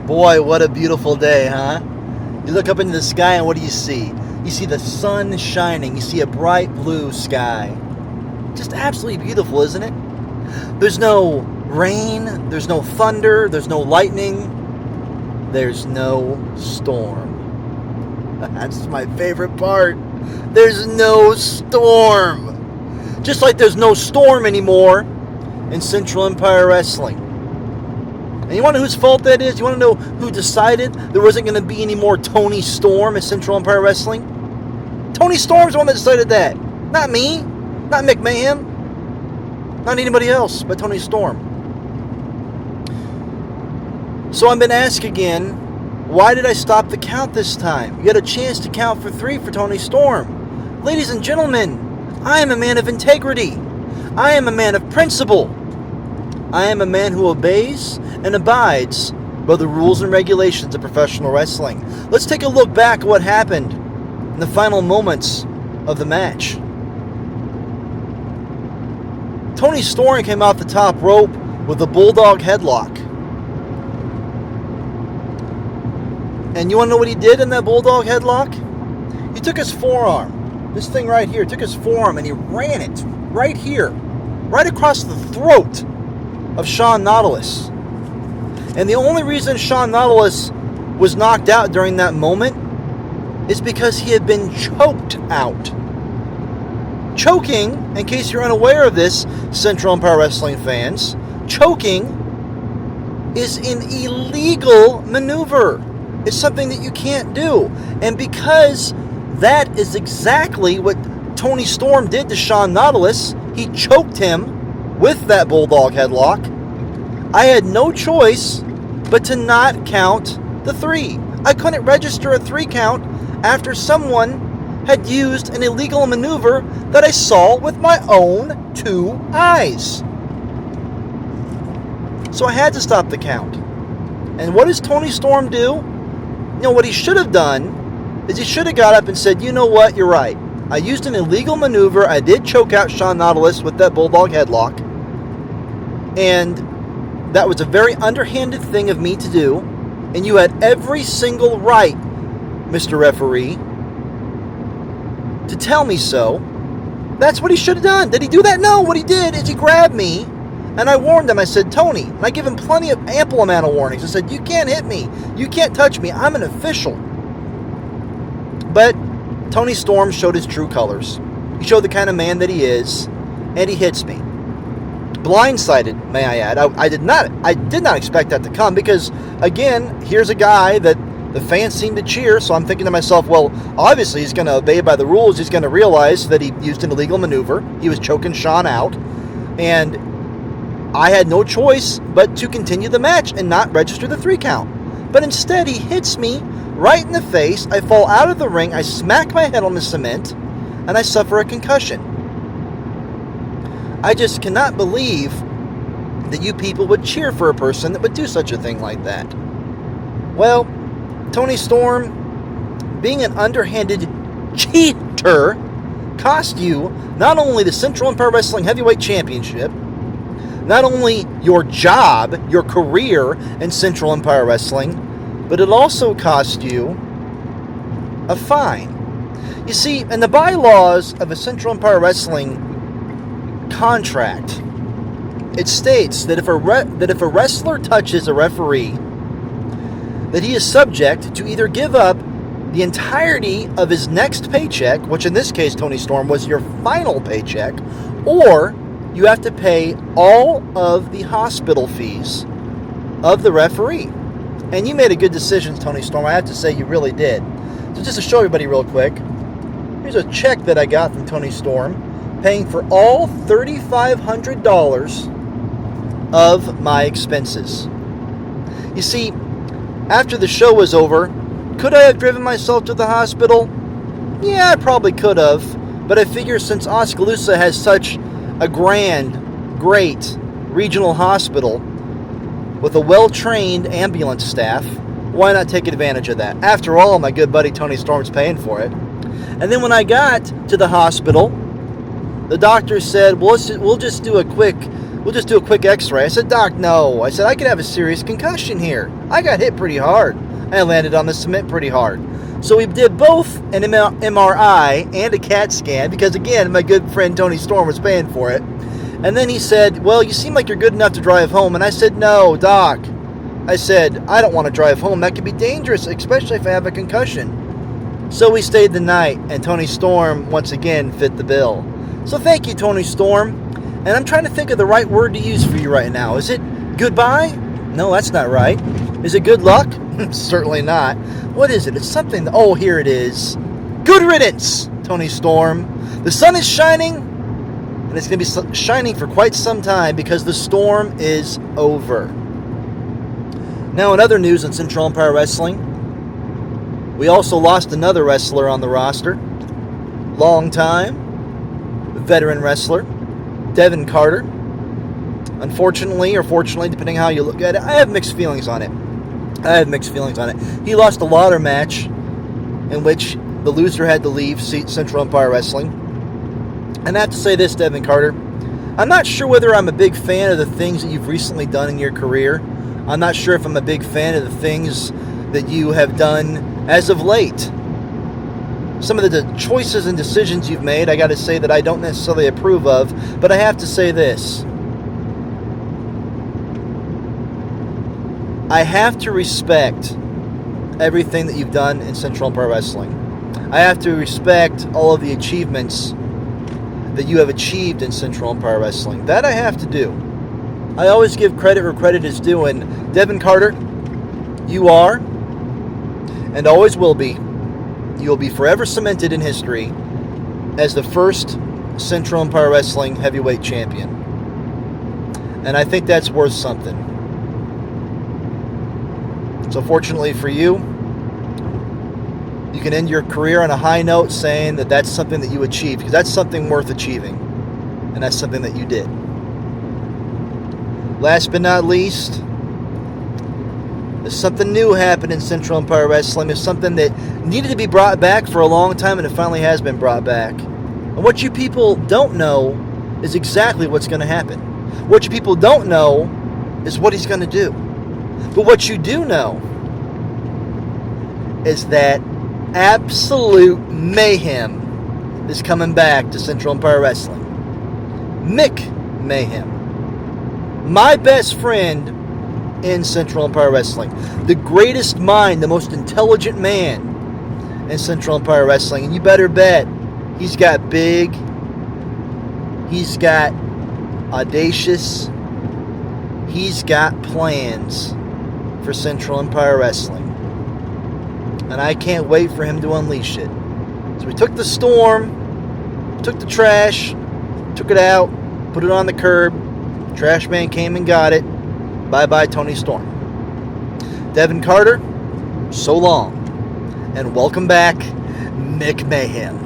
Boy, what a beautiful day, huh? You look up into the sky and what do you see? You see the sun shining. You see a bright blue sky. Just absolutely beautiful, isn't it? There's no rain, there's no thunder, there's no lightning, there's no storm. That's my favorite part. There's no storm. Just like there's no storm anymore in Central Empire Wrestling. And you want to know whose fault that is? You want to know who decided there wasn't going to be any more Tony Storm in Central Empire Wrestling? Tony Storm's the one that decided that. Not me. Not Mick Mayhem. Not anybody else but Tony Storm. So I've been asked again, why did I stop the count this time? You had a chance to count for 3 for Tony Storm. Ladies and gentlemen, I am a man of integrity. I am a man of principle. I am a man who obeys and abides by the rules and regulations of professional wrestling. Let's take a look back at what happened in the final moments of the match. Tony Storm came off the top rope with a bulldog headlock. And you want to know what he did in that bulldog headlock? He took his forearm, this thing right here, took his forearm and he ran it right here, right across the throat of Sean Nautilus. And the only reason Sean Nautilus was knocked out during that moment is because he had been choked out. Choking, in case you're unaware of this, Central Empire Wrestling fans, choking is an illegal maneuver. It's something that you can't do. And because that is exactly what Tony Storm did to Sean Nautilus, he choked him with that bulldog headlock. I had no choice but to not count the 3. I couldn't register a 3 count after someone had used an illegal maneuver that I saw with my own 2 eyes. So I had to stop the count. And what does Tony Storm do? You know, what he should have done is he should have got up and said, you know what, you're right. I used an illegal maneuver. I did choke out Sean Nautilus with that bulldog headlock. And that was a very underhanded thing of me to do. And you had every single right, Mr. Referee, to tell me so. That's what he should have done. Did he do that? No. What he did is he grabbed me and I warned him. I said, Tony, and I give him ample amount of warnings. I said, you can't hit me. You can't touch me. I'm an official. But Tony Storm showed his true colors. He showed the kind of man that he is, and he hits me. Blindsided, may I add. I did not expect that to come because, again, here's a guy that the fans seem to cheer, so I'm thinking to myself, well, obviously he's going to obey by the rules. He's going to realize that he used an illegal maneuver. He was choking Sean out, and I had no choice but to continue the match and not register the 3 count. But instead, he hits me right in the face. I fall out of the ring. I smack my head on the cement, and I suffer a concussion. I just cannot believe that you people would cheer for a person that would do such a thing like that. Well, Tony Storm, being an underhanded cheater, cost you not only the Central Empire Wrestling Heavyweight Championship, not only your job, your career in Central Empire Wrestling, but it also cost you a fine. You see, in the bylaws of a Central Empire Wrestling contract, it states that if a wrestler touches a referee, that he is subject to either give up the entirety of his next paycheck, which in this case, Tony Storm, was your final paycheck, or you have to pay all of the hospital fees of the referee. And you made a good decision, Tony Storm. I have to say you really did. So just to show everybody real quick, here's a check that I got from Tony Storm paying for all $3,500 of my expenses. You see, after the show was over, could I have driven myself to the hospital? Yeah, I probably could have. But I figure since Oskaloosa has such a grand, great regional hospital with a well-trained ambulance staff, why not take advantage of that? After all, my good buddy Tony Storm's paying for it. And then when I got to the hospital, the doctor said, well, we'll just do a quick we'll just do a quick x-ray. I said, Doc, no. I said, I could have a serious concussion here. I got hit pretty hard. I landed on the cement pretty hard. So we did both an MRI and a CAT scan because, again, my good friend Tony Storm was paying for it. And then he said, well, you seem like you're good enough to drive home. And I said, no, Doc. I said, I don't want to drive home. That could be dangerous, especially if I have a concussion. So we stayed the night, and Tony Storm, once again, fit the bill. So thank you, Tony Storm. And I'm trying to think of the right word to use for you right now. Is it goodbye? No, that's not right. Is it good luck? Certainly not. What is it? It's something. Oh, here it is. Good riddance, Tony Storm. The sun is shining, and it's going to be shining for quite some time because the storm is over. Now, in other news in Central Empire Wrestling, we also lost another wrestler on the roster. Long-time veteran wrestler, Devin Carter. Unfortunately, or fortunately, depending how you look at it, I have mixed feelings on it. He lost a ladder match in which the loser had to leave Central Empire Wrestling. And I have to say this, Devin Carter. I'm not sure whether I'm a big fan of the things that you've recently done in your career. I'm not sure if I'm a big fan of the things that you have done as of late. Some of the choices and decisions you've made, I got to say that I don't necessarily approve of, but I have to say this. I have to respect everything that you've done in Central Empire Wrestling. I have to respect all of the achievements that you have achieved in Central Empire Wrestling. That I have to do. I always give credit where credit is due, and Devin Carter, you are, and always will be, you will be forever cemented in history as the first Central Empire Wrestling heavyweight champion. And I think that's worth something. So fortunately for you, you can end your career on a high note saying that that's something that you achieved, because that's something worth achieving, and that's something that you did. Last but not least, there's something new happened in Central Empire Wrestling. There's something that needed to be brought back for a long time, and it finally has been brought back. And what you people don't know is exactly what's going to happen. What you people don't know is what he's going to do. But what you do know is that absolute mayhem is coming back to Central Empire Wrestling. Mick Mayhem. My best friend in Central Empire Wrestling. The greatest mind, the most intelligent man in Central Empire Wrestling. And you better bet he's got big, he's got audacious, he's got plans for Central Empire Wrestling. And I can't wait for him to unleash it. So we took the storm, took the trash, took it out, put it on the curb. Trash man came and got it. Bye-bye, Tony Storm. Devin Carter, so long. And welcome back, Mick Mayhem.